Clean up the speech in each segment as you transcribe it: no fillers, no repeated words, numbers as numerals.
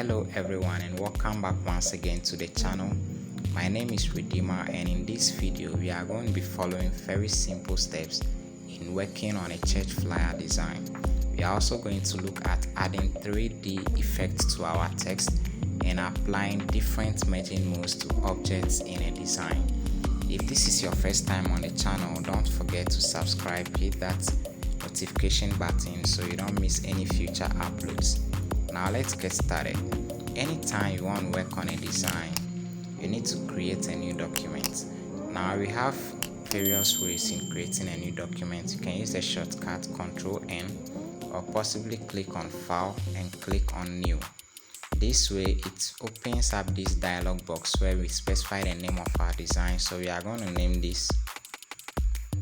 Hello everyone and welcome back once again to the channel. My name is Redeemer, and in this video we are going to be following very simple steps in working on a church flyer design. We are also going to look at adding 3D effects to our text and applying different merging modes to objects in a design. If this is your first time on the channel, don't forget to subscribe, hit that notification button so you don't miss any future uploads. Now let's get started. Anytime you want to work on a design, you need to create a new document. Now we have various ways in creating a new document. You can use the shortcut Ctrl N or possibly click on File and click on New. This way it opens up this dialog box where we specify the name of our design. So we are going to name this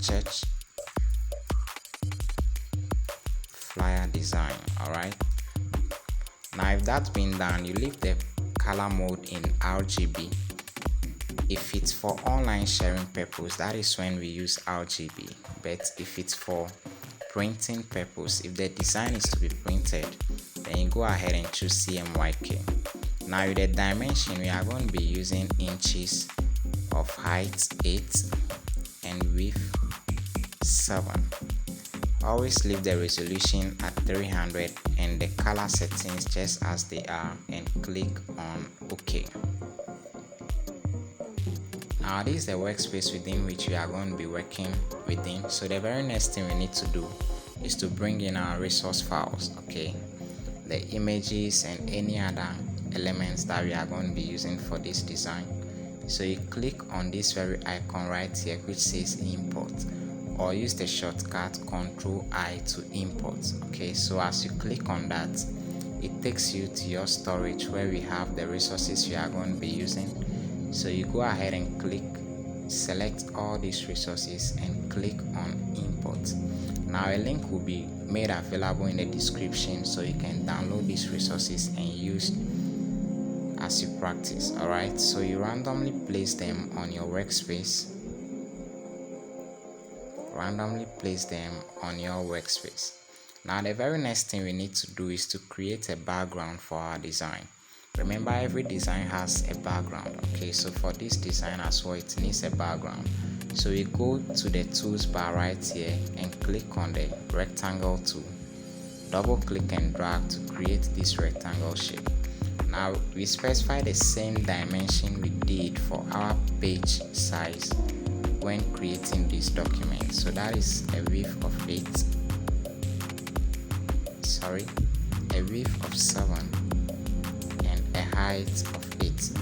Church Flyer Design. Alright. Now if that's been done, you leave the color mode in RGB. If it's for online sharing purpose, that is when we use RGB. But if it's for printing purpose, if the design is to be printed, then you go ahead and choose CMYK. Now with the dimension, we are going to be using inches, of height 8 and width 7. Always leave the resolution at 300 and the color settings just as they are and click on OK. Now this is the workspace within which we are going to be working within. So the very next thing we need to do is to bring in our resource files, okay? The images and any other elements that we are going to be using for this design. So you click on this very icon right here which says import, or use the shortcut Ctrl I to import. Okay, so as you click on that, it takes you to your storage where we have the resources you are going to be using. So you go ahead and select all these resources and click on import. Now a link will be made available in the description so you can download these resources and use as you practice. Alright, so you randomly place them on your workspace. Now the very next thing we need to do is to create a background for our design. Remember, every design has a background. Okay, so for this design as well, it needs a background. So we go to the tools bar right here and click on the rectangle tool. Double click and drag to create this rectangle shape. Now we specify the same dimension we did for our page size when creating this document. So that is a width of 7 and a height of 8.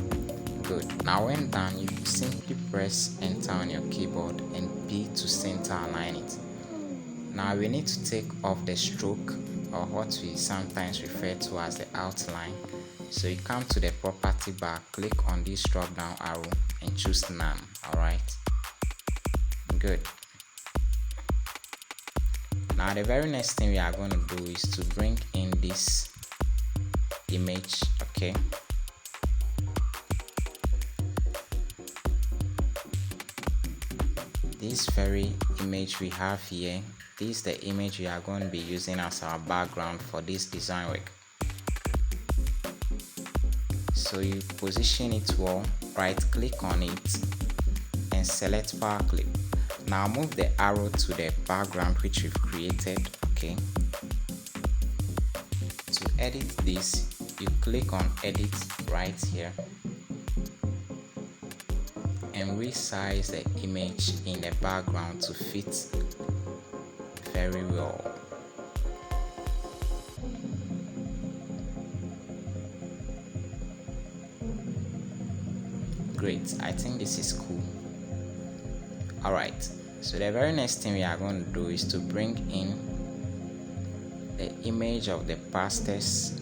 Good. Now when done, you simply press enter on your keyboard and P to center align it. Now we need to take off the stroke, or what we sometimes refer to as the outline. So you come to the property bar, click on this drop down arrow and choose none. Alright. Good. Now the very next thing we are going to do is to bring in this image. Okay. This very image we have here, this is the image we are going to be using as our background for this design work. So you position it well, right click on it and select power clip. Now move the arrow to the background which we've created. Okay. To edit this, you click on edit right here and resize the image in the background to fit very well. Great, I think this is cool. Alright, so the very next thing we are going to do is to bring in the image of the pastors.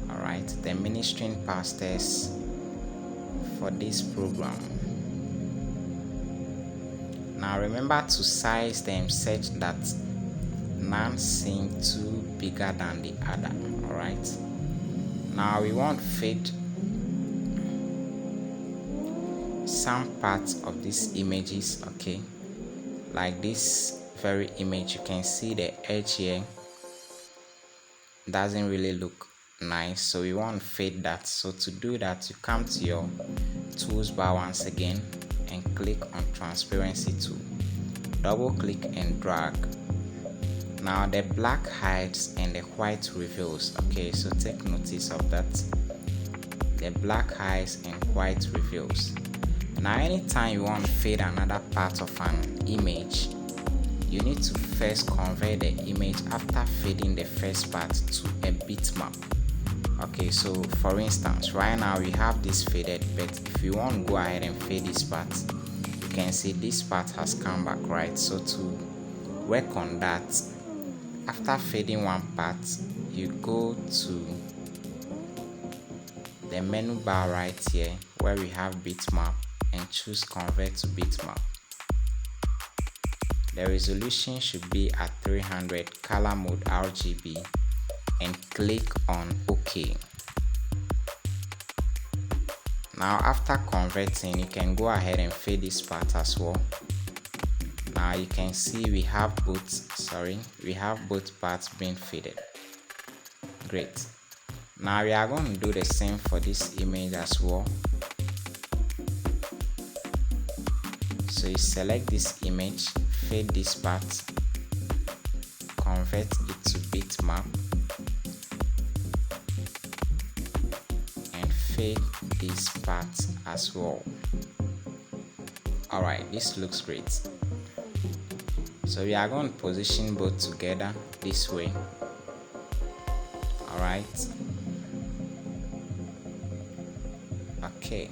Alright, the ministering pastors for this program. Now remember to size them such that none seem too bigger than the other. Alright, now we want fade some parts of these images. Okay, like this very image, you can see the edge here doesn't really look nice, so we want to fade that. So to do that, you come to your tools bar once again and click on transparency tool, double click and drag. Now the black hides and the white reveals. Okay, so take notice of that. The black hides and white reveals. Now anytime you want to fade another part of an image, you need to first convert the image after fading the first part to a bitmap. Okay, so for instance, right now we have this faded, but if you want to go ahead and fade this part, you can see this part has come back, right? So to work on that, after fading one part, you go to the menu bar right here where we have bitmap and choose convert to bitmap. The resolution should be at 300, color mode RGB, and click on OK. Now after converting, you can go ahead and fade this part as well. Now you can see we have both parts being faded. Great. Now we are going to do the same for this image as well. So you select this image, fade this part, convert it to bitmap, and fade this part as well. Alright, this looks great. So we are going to position both together this way. Alright. Okay.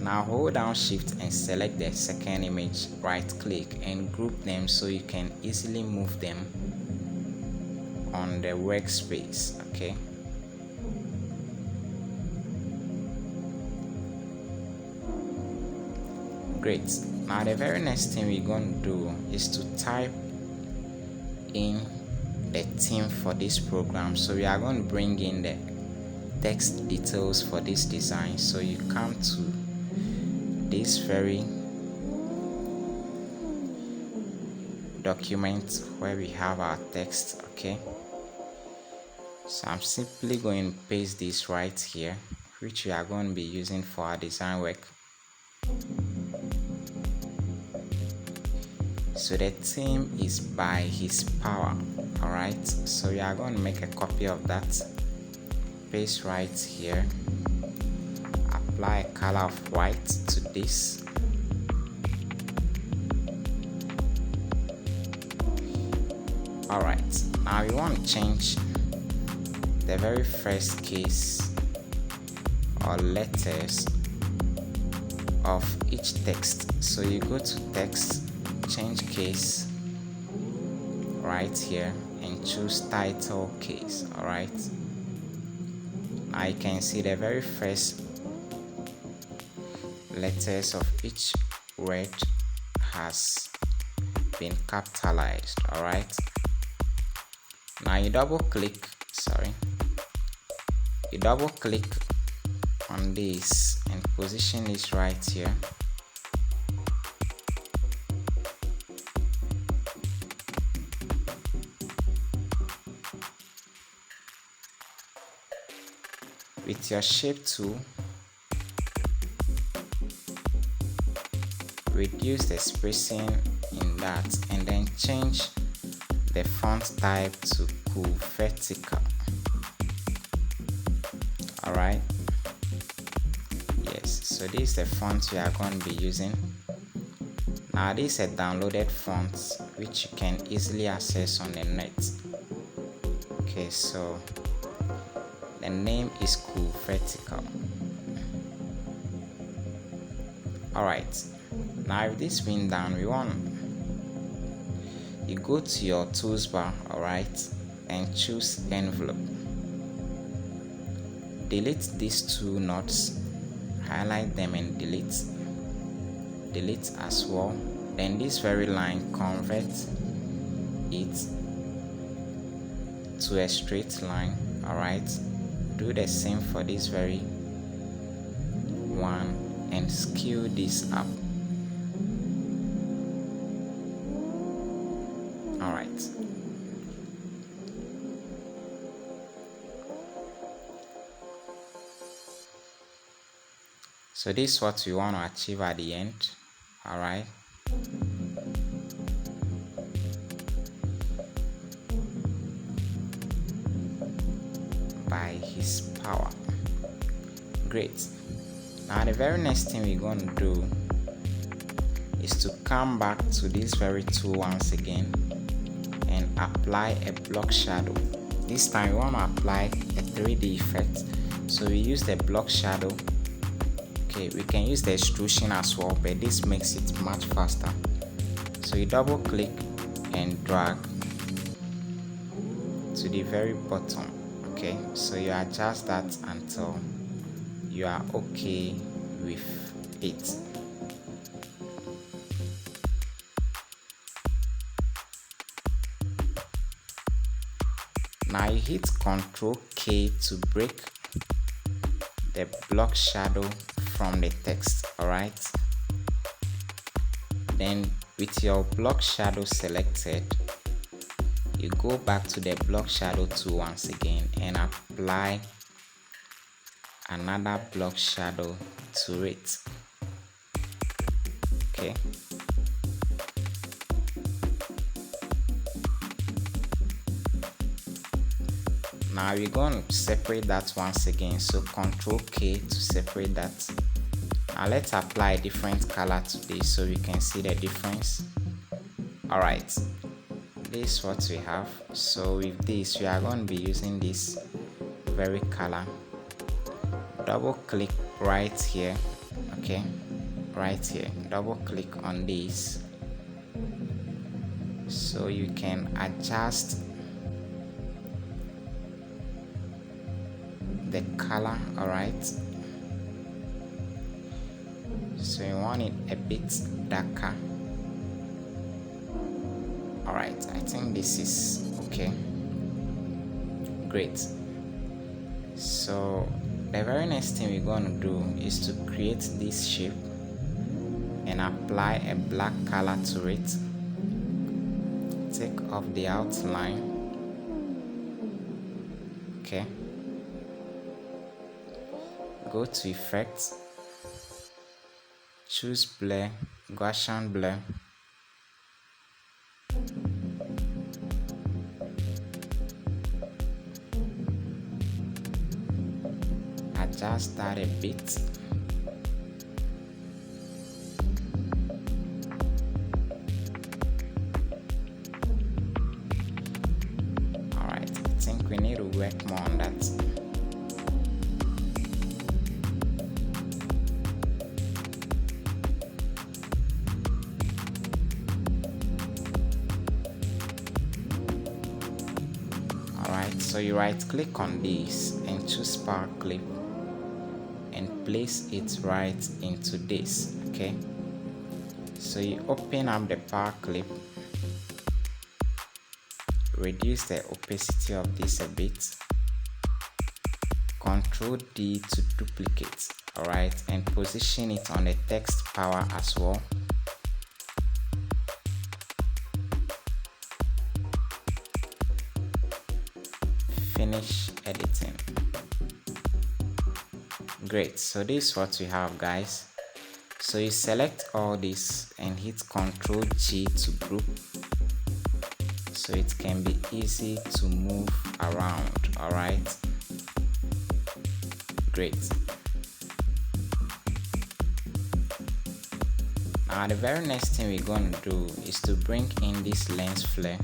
Now hold down shift and select the second image, right click and group them so you can easily move them on the workspace. Okay. Great. Now the very next thing we're going to do is to type in the theme for this program. So we are going to bring in the text details for this design. So you come to this very document where we have our text. Okay, so I'm simply going to paste this right here, which we are going to be using for our design work. So the theme is by his power. Alright, so we are going to make a copy of that, paste right here, apply a color of white to this, alright. Now we want to change the very first case or letters of each text. So you go to text, change case right here and choose title case. Alright, now you can see the very first letters of each word has been capitalized. Alright, now you double click on this and position this right here. With your shape tool, reduce the spacing in that and then change the font type to cool vertical. Alright, yes, so this is the font we are going to be using. Now this is a downloaded font which you can easily access on the net. Okay, so the name is Cool Vertical. Alright, now with this being done, you go to your tools bar, alright, and choose envelope. Delete these two knots, highlight them and delete as well. Then this very line, convert it to a straight line. Alright, do the same for this very one and scale this up. Alright, So this is what we want to achieve at the end. All right. By his power. Great. Now the very next thing we're going to do is to come back to this very tool once again and apply a block shadow. This time we want to apply a 3D effect, so we use the block shadow. Okay, we can use the extrusion as well, but this makes it much faster. So you double click and drag to the very bottom. Okay, so you adjust that until you are okay with it. Now you hit Ctrl K to break the block shadow from the text. Alright, then with your block shadow selected, you go back to the block shadow tool once again and apply another block shadow to it. Okay, now we're going to separate that once again, so Ctrl K to separate that. Now let's apply a different color to this so we can see the difference. Alright, this is what we have. So with this, we are going to be using this very color. Double click right here. Okay, right here, double click on this so you can adjust the color. All right, so you want it a bit darker. All right, I think this is okay. Great. So the very next thing we're going to do is to create this shape and apply a black color to it. Take off the outline. Okay, go to effects, choose blur, Gaussian blur. Adjust that a bit. Alright, I think we need to work more on that. Alright, so you right click on this and choose power clip and place it right into this. Okay, so you open up the power clip, reduce the opacity of this a bit, Ctrl D to duplicate. Alright, and position it on the text power as well. Finish editing. Great, so this is what we have, guys. So you select all this and hit Ctrl G to group so it can be easy to move around. All right, great. Now the very next thing we're going to do is to bring in this lens flare.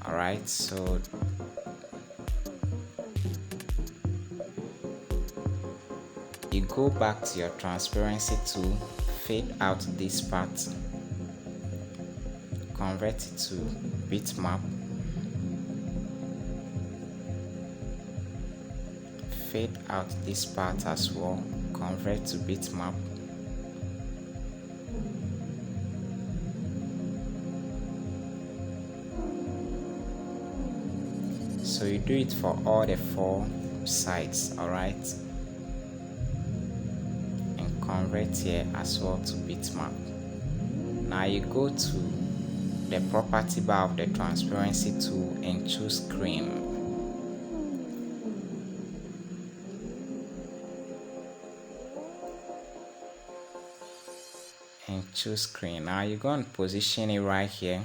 All right, so you go back to your transparency tool, fade out this part, convert it to bitmap, fade out this part as well, convert to bitmap. So you do it for all the 4 sides. All right, convert here as well to bitmap. Now you go to the property bar of the transparency tool and choose cream. and choose screen. Now you're going to position it right here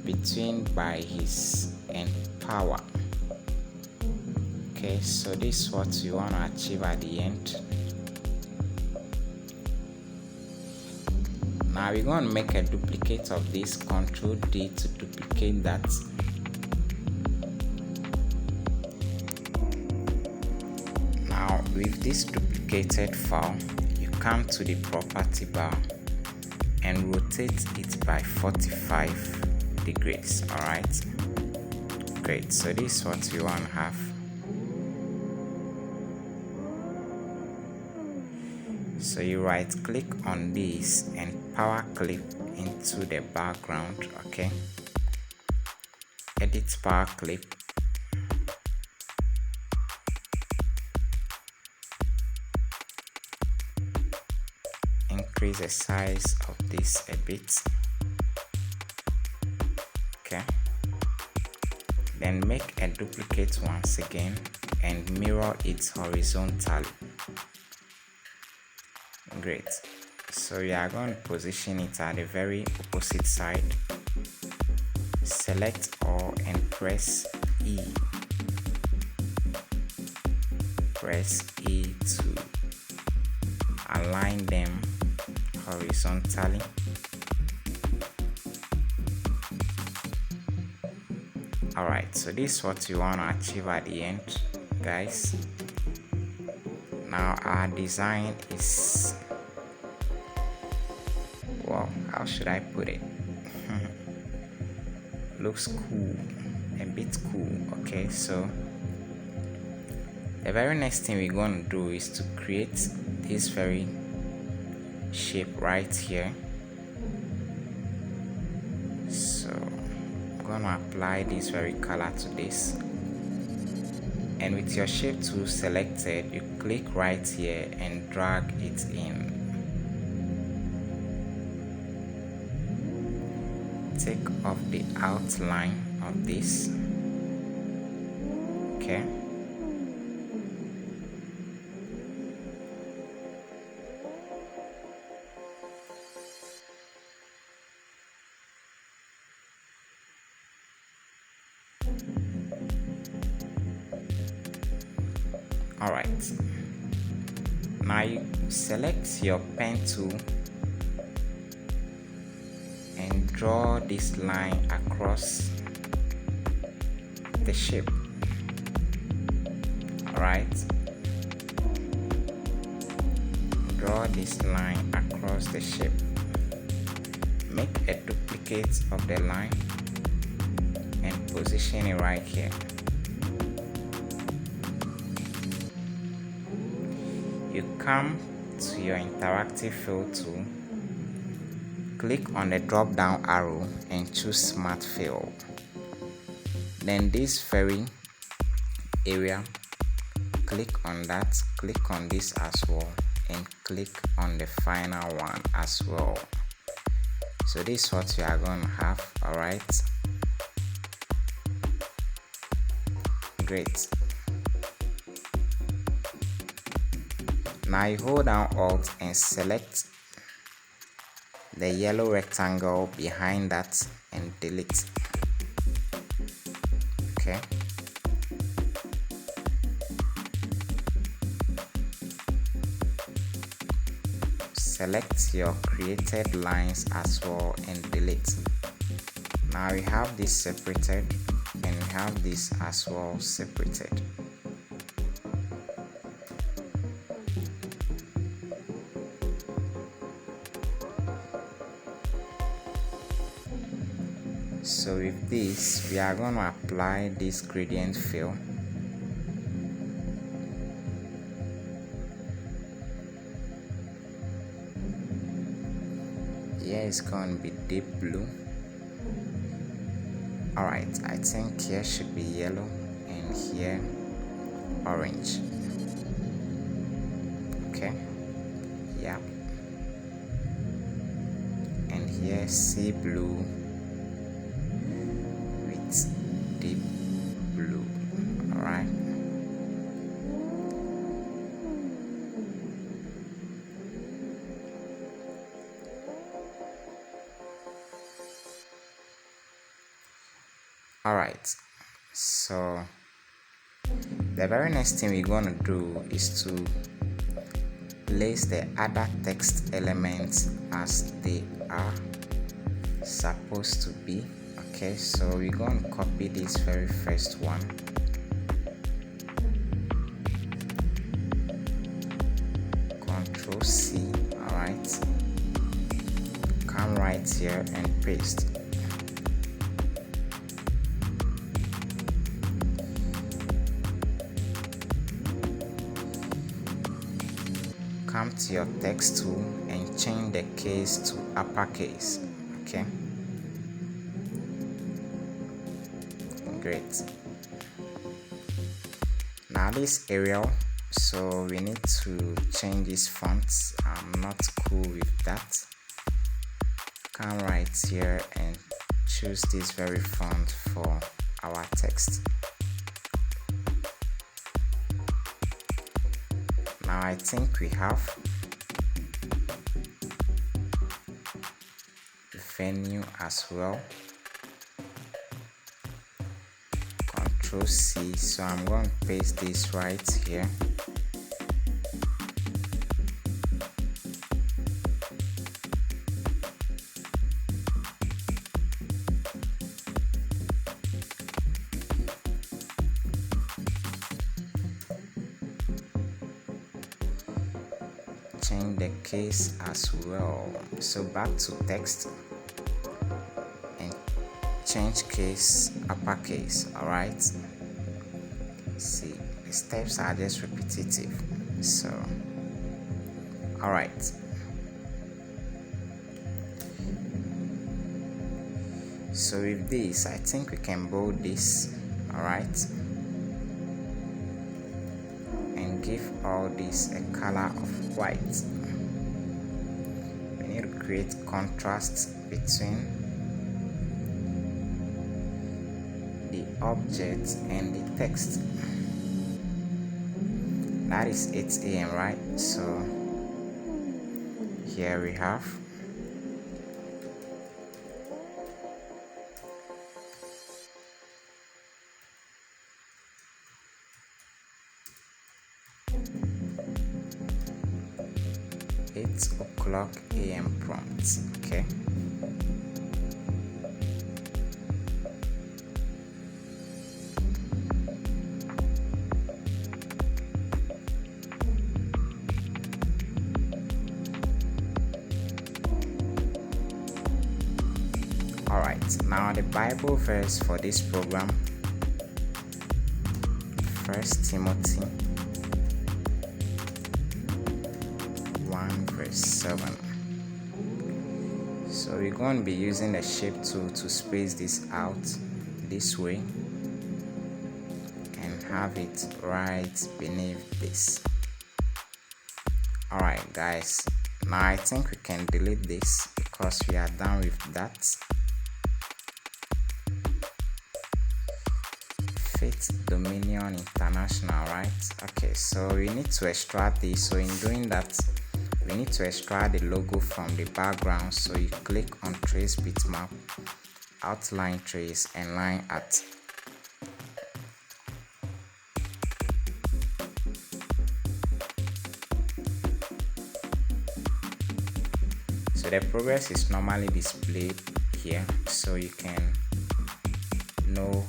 between by his and power. Okay, so this is what you want to achieve at the end. Now we're going to make a duplicate of this. Ctrl D to duplicate that. Now with this duplicated file, you come to the property bar and rotate it by 45 degrees. Alright, great. So this is what you want to have. So you right click on this and power clip into the background. Okay, edit power clip, increase the size of this a bit. Okay, then make a duplicate once again and mirror it horizontally. Great. So we are going to position it at the very opposite side. Select all and press E. Press E to align them horizontally. Alright, so this is what you want to achieve at the end, guys. Now our design is, well, how should I put it? Looks cool, a bit cool. Okay, so the very next thing we're going to do is to create this very shape right here. So I'm going to apply this very color to this, and with your shape tool selected, you click right here and drag it in. Take off the outline of this. Okay, all right. Now you select your pen tool and draw this line across the shape. Alright, draw this line across the shape. Make a duplicate of the line and position it right here. You come to your interactive fill tool, click on the drop down arrow and choose smart fill. Then this very area, click on that, click on this as well, and click on the final one as well. So this is what you are going to have. Alright, great. Now you hold down Alt and select the yellow rectangle behind that and delete. Okay, select your created lines as well and delete. Now we have this separated and we have this as well separated. So with this, we are going to apply this gradient fill. Here is going to be deep blue. Alright, I think here should be yellow and here orange. Okay, yeah. And here sea blue with deep blue. Alright. Alright, so the very next thing we're going to do is to place the other text elements as they are supposed to be. Okay, so we're going to copy this very first one, Control C. Alright, come right here and paste. Come to your text tool and change the case to uppercase. Okay, great. Now this Arial, so we need to change this font. I'm not cool with that. Come right here and choose this very font for our text. Now I think we have the venue as well. Control C, so I'm going to paste this right here. Change the case as well. So back to text and change case uppercase. Alright, see, the steps are just repetitive. So alright, so with this I think we can bold this. Alright, and give all this a color of white. We need to create contrast between the object and the text. That is 8 a.m. right? So here we have a.m. prompt. Okay, alright, now the Bible verse for this program, 1 Timothy 1 verse 7. So we're going to be using the shape tool to space this out this way and have it right beneath this. Alright guys, now I think we can delete this because we are done with that. Fit Dominion International, right? Okay, so we need to extract this. So in doing that, we need to extract the logo from the background. So you click on Trace Bitmap, Outline Trace, and Line Art. So the progress is normally displayed here, so you can know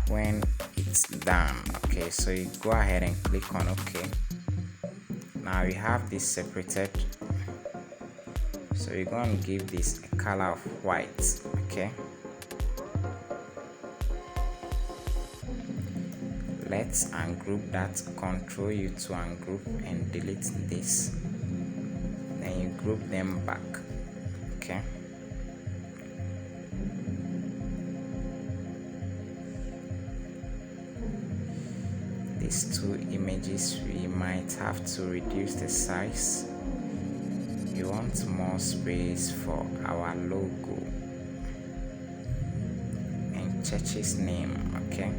when it's done. Okay, so you go ahead and click on OK. Now we have this separated, so you're going to give this a color of white. Okay, let's ungroup that. Control U to ungroup and delete this, then you group them back. Okay, these two images, we might have to reduce the size. We want more space for our logo and church's name. Okay,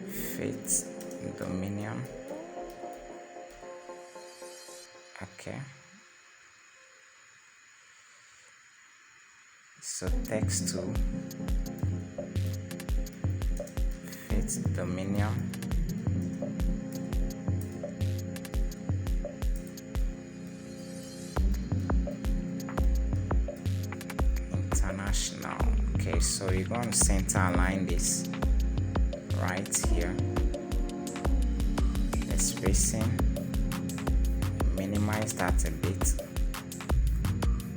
Faith Dominion Okay, so text to fit dominion. International. Okay, so you're going to center align this right here. The spacing, minimize that a bit,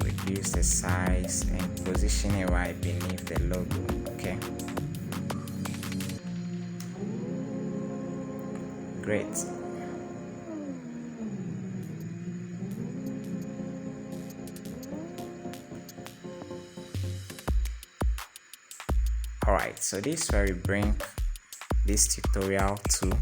reduce the size and position it right beneath the logo. Okay, great. Alright, so this is where we bring this tutorial to